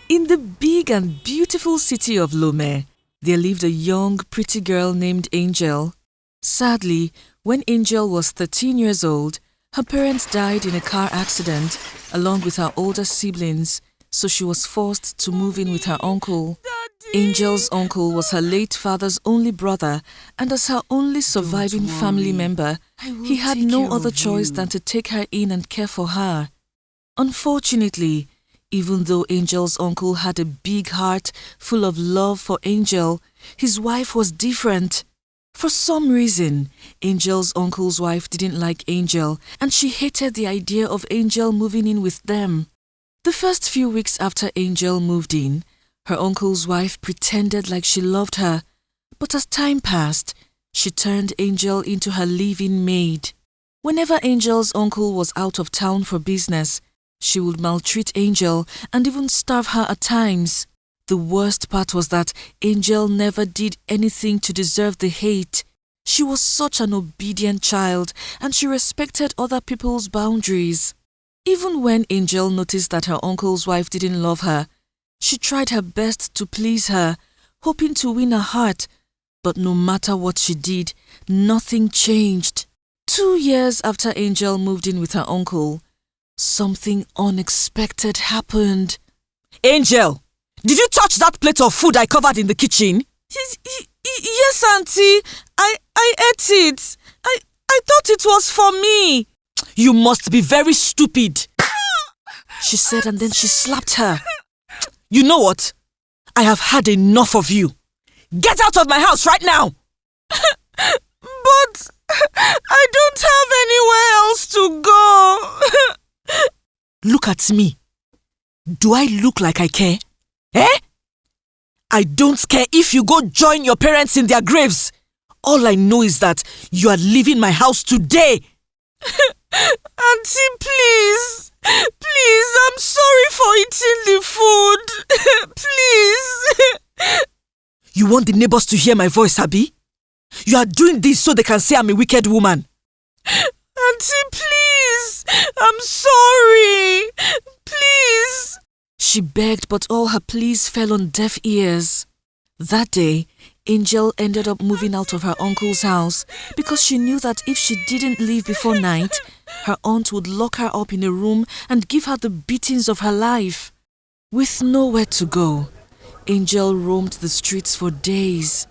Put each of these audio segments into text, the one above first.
In the big and beautiful city of Lomé, there lived a young, pretty girl named Angel. Sadly, when Angel was 13 years old, her parents died in a car accident along with her older siblings, so she was forced to move in with her uncle. Angel's uncle was her late father's only brother, and as her only surviving family member, he had no other choice than to take her in and care for her. Unfortunately, even though Angel's uncle had a big heart full of love for Angel, his wife was different. For some reason, Angel's uncle's wife didn't like Angel, and she hated the idea of Angel moving in with them. The first few weeks after Angel moved in, her uncle's wife pretended like she loved her, but as time passed, she turned Angel into her live-in maid. Whenever Angel's uncle was out of town for business, she would maltreat Angel and even starve her at times. The worst part was that Angel never did anything to deserve the hate. She was such an obedient child and she respected other people's boundaries. Even when Angel noticed that her uncle's wife didn't love her, she tried her best to please her, hoping to win her heart. But no matter what she did, nothing changed. 2 years after Angel moved in with her uncle, something unexpected happened. Angel, did you touch that plate of food I covered in the kitchen? Yes, Auntie. I ate it. I thought it was for me. You must be very stupid, she said, and then she slapped her. You know what? I have had enough of you. Get out of my house right now! But I don't have anywhere else to go. Look at me. Do I look like I care? Eh? I don't care if you go join your parents in their graves. All I know is that you are leaving my house today. Auntie, please. Please, I'm sorry for eating the food. Please. You want the neighbors to hear my voice, Abby? You are doing this so they can say I'm a wicked woman. Auntie, please. I'm sorry. Please. She begged, but all her pleas fell on deaf ears. That day, Angel ended up moving out of her uncle's house because she knew that if she didn't leave before night, her aunt would lock her up in a room and give her the beatings of her life. With nowhere to go, Angel roamed the streets for days.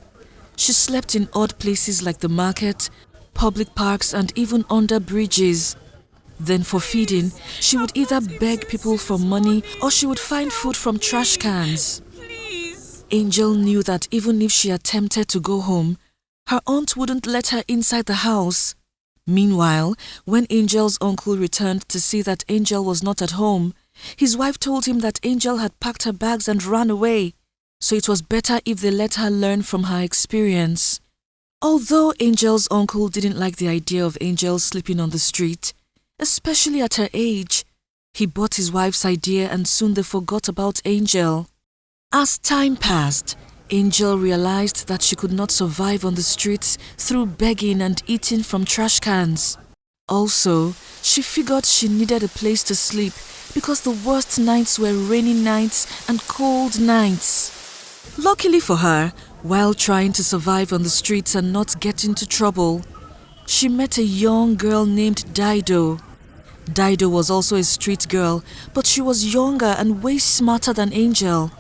She slept in odd places like the market, public parks, and even under bridges. Then for feeding, she would either beg people for money or she would find food from trash cans. Angel knew that even if she attempted to go home, her aunt wouldn't let her inside the house. Meanwhile, when Angel's uncle returned to see that Angel was not at home, his wife told him that Angel had packed her bags and ran away, so it was better if they let her learn from her experience. Although Angel's uncle didn't like the idea of Angel sleeping on the street, especially at her age, he bought his wife's idea and soon they forgot about Angel. As time passed, Angel realized that she could not survive on the streets through begging and eating from trash cans. Also, she figured she needed a place to sleep because the worst nights were rainy nights and cold nights. Luckily for her, while trying to survive on the streets and not get into trouble, she met a young girl named Dido. Dido was also a street girl, but she was younger and way smarter than Angel.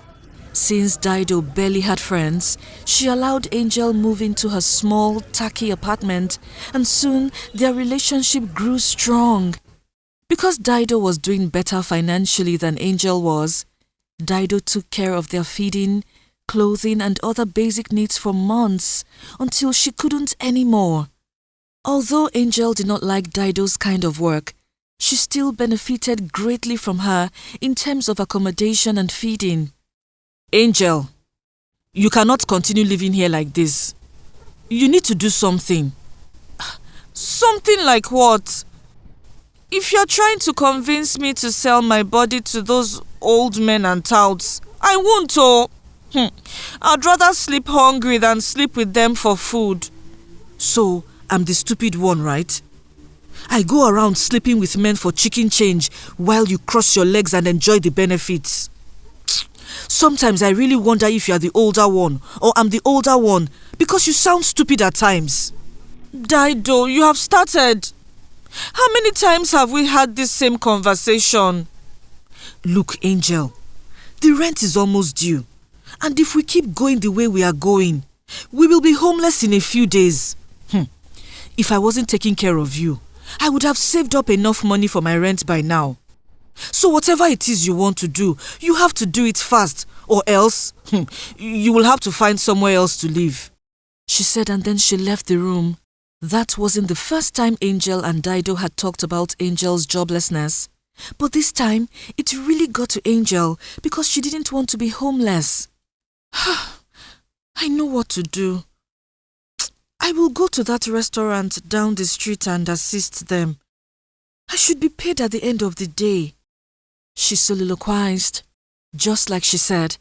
Since Dido barely had friends, she allowed Angel move into her small, tacky apartment, and soon their relationship grew strong. Because Dido was doing better financially than Angel was, Dido took care of their feeding, clothing, and other basic needs for months until she couldn't anymore. Although Angel did not like Dido's kind of work, she still benefited greatly from her in terms of accommodation and feeding. Angel, you cannot continue living here like this. You need to do something. Something like what? If you're trying to convince me to sell my body to those old men and touts, I won't. I'd rather sleep hungry than sleep with them for food. So, I'm the stupid one, right? I go around sleeping with men for chicken change while you cross your legs and enjoy the benefits. Sometimes I really wonder if you are the older one or I'm the older one because you sound stupid at times. Dido, you have started. How many times have we had this same conversation? Look, Angel, the rent is almost due. And if we keep going the way we are going, we will be homeless in a few days. If I wasn't taking care of you, I would have saved up enough money for my rent by now. So whatever it is you want to do, you have to do it fast, or else you will have to find somewhere else to live. She said, and then she left the room. That wasn't the first time Angel and Dido had talked about Angel's joblessness. But this time, it really got to Angel because she didn't want to be homeless. I know what to do. I will go to that restaurant down the street and assist them. I should be paid at the end of the day. She soliloquized. Just like she said,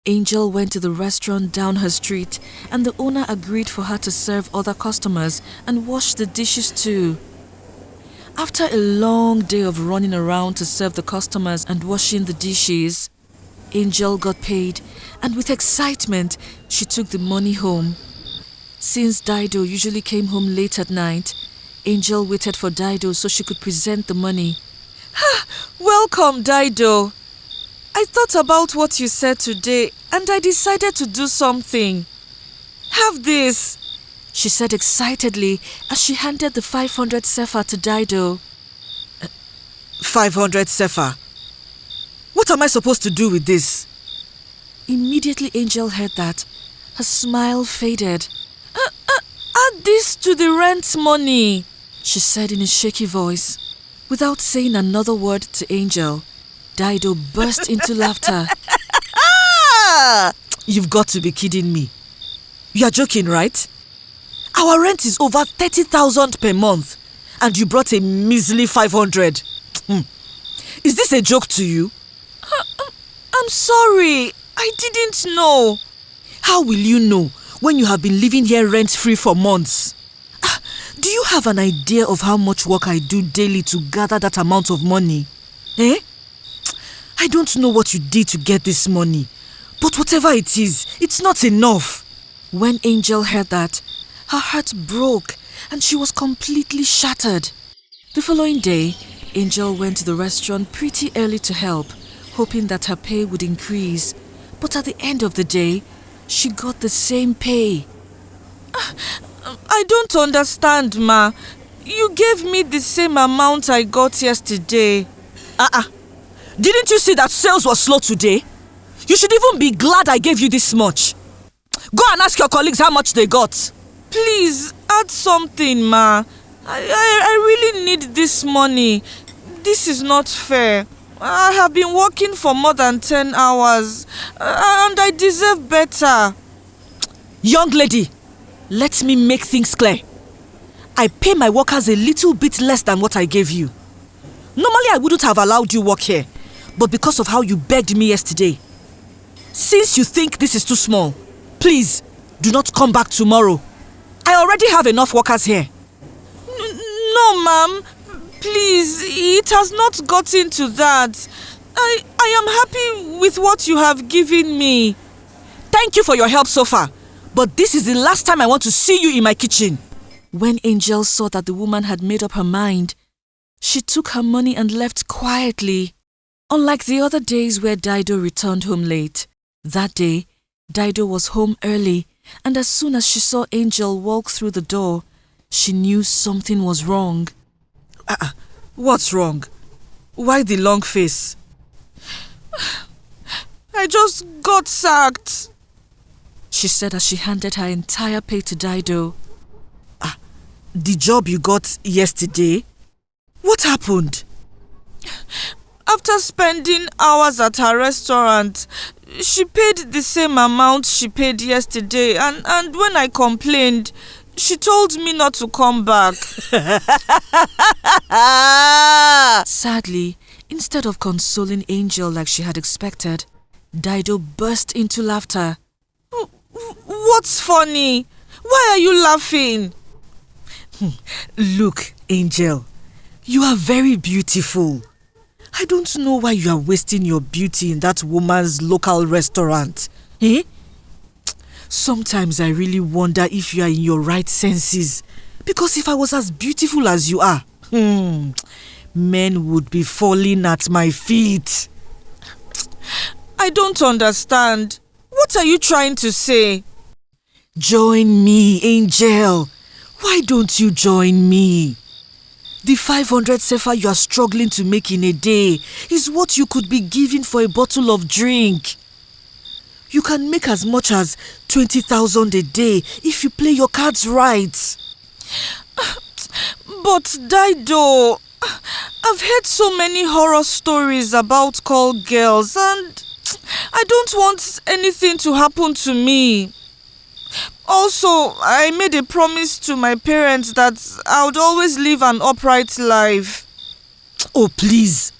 Angel went to the restaurant down her street and the owner agreed for her to serve other customers and wash the dishes too. After a long day of running around to serve the customers and washing the dishes, Angel got paid and with excitement, she took the money home. Since Dido usually came home late at night, Angel waited for Dido so she could present the money. Welcome, Dido. I thought about what you said today and I decided to do something. Have this, she said excitedly as she handed the 500 sefa to Dido. 500 sefa? What am I supposed to do with this? Immediately Angel heard that. Her smile faded. Add this to the rent money, she said in a shaky voice. Without saying another word to Angel, Dido burst into laughter. You've got to be kidding me. You are joking, right? Our rent is over 30,000 per month and you brought a measly 500. Is this a joke to you? I'm sorry. I didn't know. How will you know when you have been living here rent-free for months? Do you have an idea of how much work I do daily to gather that amount of money? Eh? I don't know what you did to get this money, but whatever it is, it's not enough. When Angel heard that, her heart broke and she was completely shattered. The following day, Angel went to the restaurant pretty early to help, hoping that her pay would increase. But at the end of the day, she got the same pay. I don't understand, Ma. You gave me the same amount I got yesterday. Didn't you see that sales was slow today? You should even be glad I gave you this much. Go and ask your colleagues how much they got. Please, add something, Ma. I really need this money. This is not fair. I have been working for more than 10 hours and I deserve better. Young lady, let me make things clear. I pay my workers a little bit less than what I gave you. Normally I wouldn't have allowed you work here, but because of how you begged me yesterday. Since you think this is too small, please do not come back tomorrow. I already have enough workers here. No, ma'am. Please, it has not gotten to that. I am happy with what you have given me. Thank you for your help so far, but this is the last time I want to see you in my kitchen. When Angel saw that the woman had made up her mind, she took her money and left quietly. Unlike the other days where Dido returned home late, that day, Dido was home early, and as soon as she saw Angel walk through the door, she knew something was wrong. What's wrong? Why the long face? I just got sacked, she said as she handed her entire pay to Dido. The job you got yesterday? What happened? After spending hours at her restaurant, she paid the same amount she paid yesterday and when I complained, she told me not to come back. Sadly, instead of consoling Angel like she had expected, Dido burst into laughter. What's funny? Why are you laughing? Look, Angel, you are very beautiful. I don't know why you are wasting your beauty in that woman's local restaurant. Eh? Sometimes I really wonder if you are in your right senses. Because if I was as beautiful as you are, men would be falling at my feet. I don't understand. What are you trying to say? Join me, Angel. Why don't you join me? The 500 sefa you are struggling to make in a day is what you could be giving for a bottle of drink. You can make as much as 20,000 a day if you play your cards right. But Dido, I've heard so many horror stories about call girls and I don't want anything to happen to me. Also, I made a promise to my parents that I would always live an upright life. Oh, please.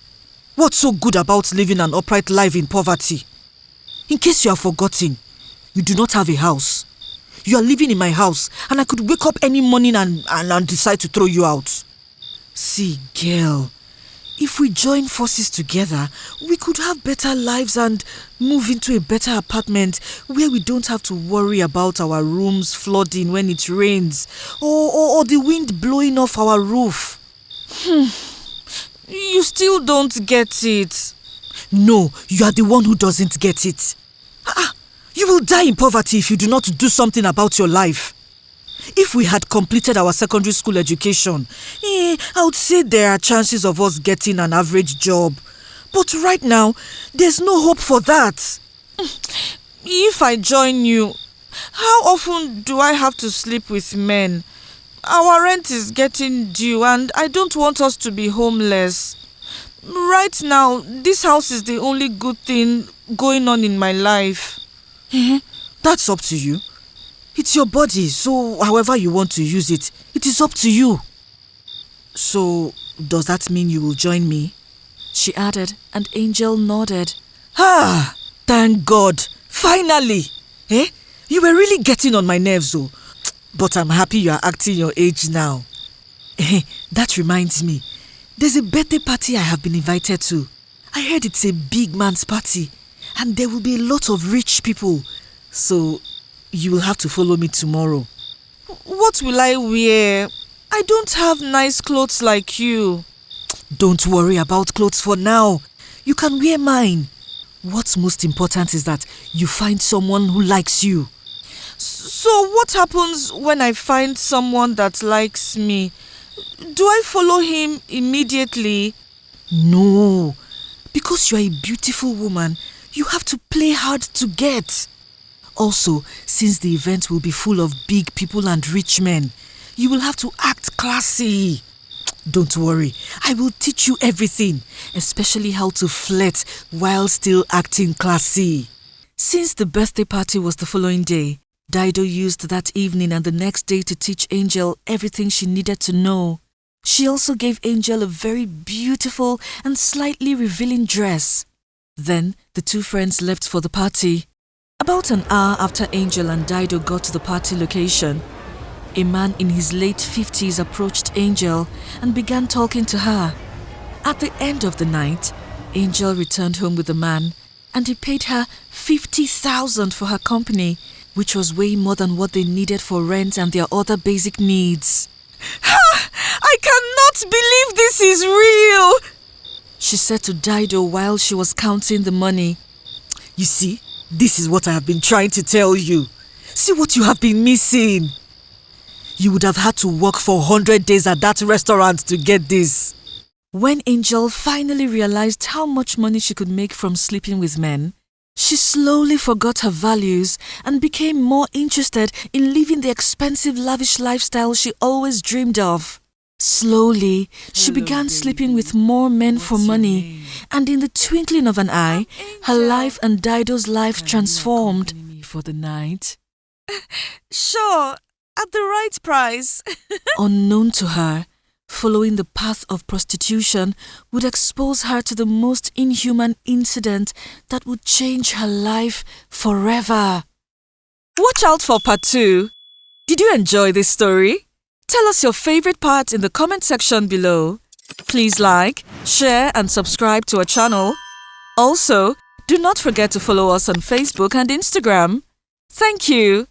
What's so good about living an upright life in poverty? In case you have forgotten, you do not have a house. You are living in my house and I could wake up any morning and decide to throw you out. See, girl, if we join forces together, we could have better lives and move into a better apartment where we don't have to worry about our rooms flooding when it rains or the wind blowing off our roof. You still don't get it. No, you are the one who doesn't get it. You will die in poverty if you do not do something about your life. If we had completed our secondary school education, I would say there are chances of us getting an average job. But right now, there's no hope for that. If I join you, how often do I have to sleep with men? Our rent is getting due and I don't want us to be homeless. Right now, this house is the only good thing going on in my life. That's up to you. It's your body, so however you want to use it, it is up to you. So, does that mean you will join me? She added, and Angel nodded. Thank God. Finally. You were really getting on my nerves, though. But I'm happy you are acting your age now. That reminds me. There's a birthday party I have been invited to. I heard it's a big man's party. And there will be a lot of rich people. So, you will have to follow me tomorrow. What will I wear? I don't have nice clothes like you. Don't worry about clothes for now. You can wear mine. What's most important is that you find someone who likes you. So what happens when I find someone that likes me? Do I follow him immediately? No. Because you are a beautiful woman, you have to play hard to get. Also, since the event will be full of big people and rich men, you will have to act classy. Don't worry, I will teach you everything, especially how to flirt while still acting classy. Since the birthday party was the following day, Dido used that evening and the next day to teach Angel everything she needed to know. She also gave Angel a very beautiful and slightly revealing dress. Then the two friends left for the party. About an hour after Angel and Dido got to the party location, a man in his late 50s approached Angel and began talking to her. At the end of the night, Angel returned home with the man and he paid her 50,000 for her company, which was way more than what they needed for rent and their other basic needs. I cannot believe this is real, she said to Dido while she was counting the money. You see, this is what I have been trying to tell you. See what you have been missing. You would have had to work for 100 days at that restaurant to get this. When Angel finally realized how much money she could make from sleeping with men, she slowly forgot her values and became more interested in living the expensive, lavish lifestyle she always dreamed of. Slowly, she began sleeping with more men for money, and in the twinkling of an eye, her life and Dido's life transformed. For the night? Sure, at the right price. Unknown to her, following the path of prostitution would expose her to the most inhuman incident that would change her life forever. Watch out for part 2. Did you enjoy this story? Tell us your favorite part in the comment section below. Please like, share and subscribe to our channel. Also, do not forget to follow us on Facebook and Instagram. Thank you.